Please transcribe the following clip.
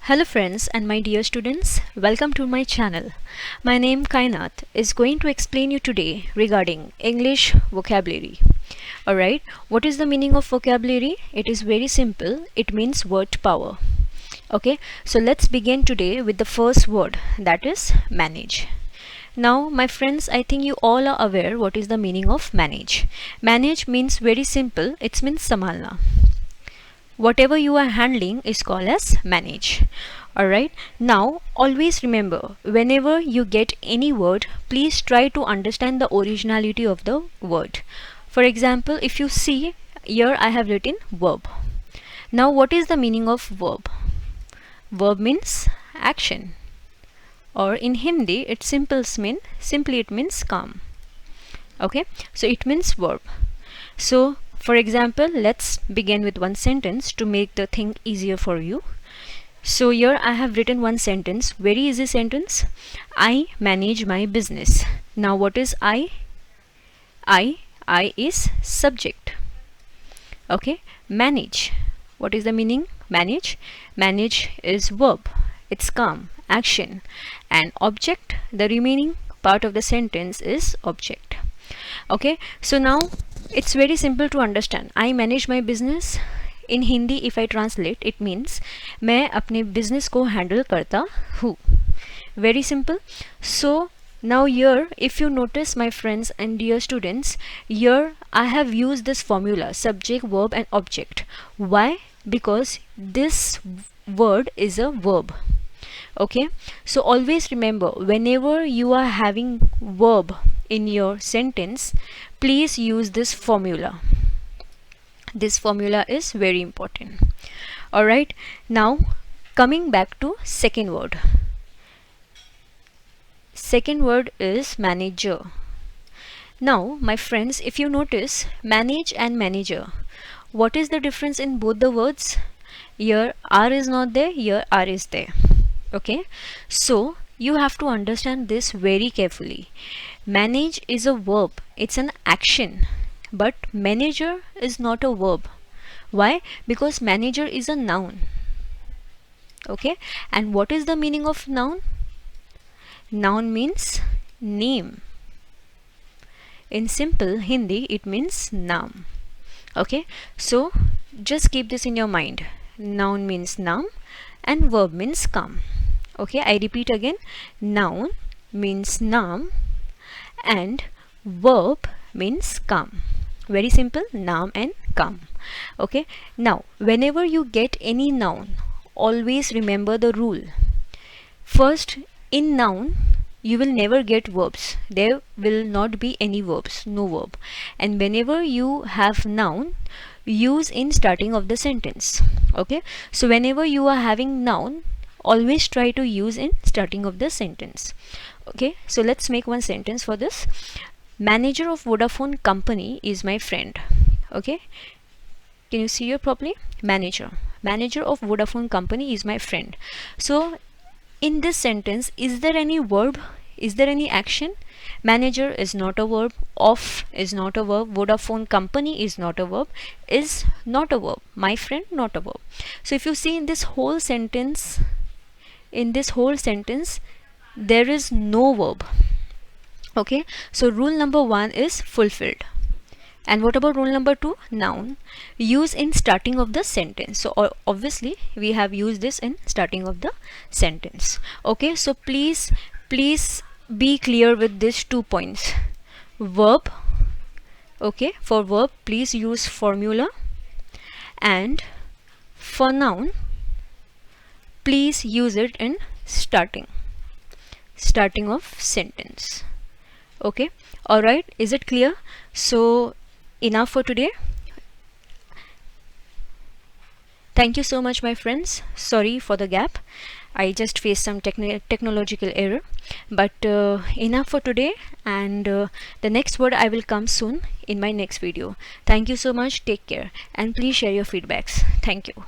Hello friends and my dear students, welcome to my channel. My name Kainat is going to explain you today regarding English vocabulary. Alright, what is the meaning of vocabulary? It is very simple, it means word power. Okay, so let's begin today with the first word, that is manage. Now my friends, I think you all are aware what is the meaning of manage. Manage means very simple, it means samalna. Whatever you are handling is called as manage. Alright, now always remember, whenever you get any word, please try to understand the originality of the word. For example, if you see here, I have written verb. Now what is the meaning of verb? Verb means action, or in Hindi it simply it means calm. Okay, so it means verb. So for example, let's begin with one sentence to make the thing easier for you. So here I have written one sentence, very easy sentence. I manage my business. Now what is I? I is subject. Okay, manage. What is the meaning? Manage. Manage is verb. It's calm, action. And object, the remaining part of the sentence is object. Okay, so now it's very simple to understand. I manage my business. In Hindi, if I translate, it means मैं अपने business को handle करता हूँ. Very simple. So now here, if you notice, my friends and dear students, here I have used this formula, subject, verb and object. Why? Because this word is a verb. Okay, so always remember, whenever you are having verb in your sentence, please use this formula. This formula is very important. Alright, now coming back to second word. Second word is manager. Now my friends, if you notice, manage and manager, what is the difference in both the words? Here R is not there, here R is there. Okay, so you have to understand this very carefully. Manage is a verb, it's an action, but manager is not a verb. Why? Because manager is a noun. Okay, and what is the meaning of noun? Noun means name. In simple Hindi, it means naam. Okay, so just keep this in your mind. Noun means naam and verb means calm. Okay, I repeat again, noun means naam and verb means calm. Very simple, naam and calm. Okay, now whenever you get any noun, always remember the rule. First, in noun you will never get verbs. There will not be any verbs, no verb. And whenever you have noun, use in starting of the sentence. Okay, so whenever you are having noun, always try to use in starting of the sentence. Okay, so let's make one sentence for this. Manager of Vodafone company is my friend. Okay, can you see here properly? Manager of Vodafone company is my friend. So in this sentence, is there any verb? Is there any action? Manager is not a verb, of is not a verb, Vodafone company is not a verb, is not a verb, my friend not a verb. So if you see in this whole sentence, there is no verb. Okay, so rule number 1 is fulfilled. And what about rule number 2? Noun, use in starting of the sentence. So obviously we have used this in starting of the sentence. Okay, so please be clear with these 2 points. Verb, okay, for verb please use formula, and for noun please use it in starting of sentence. Okay, all right, is it clear? So enough for today. Thank you so much, my friends. Sorry for the gap, I just faced some technological error, but enough for today, and the next word I will come soon in my next video. Thank you so much, take care, and please share your feedbacks. Thank you.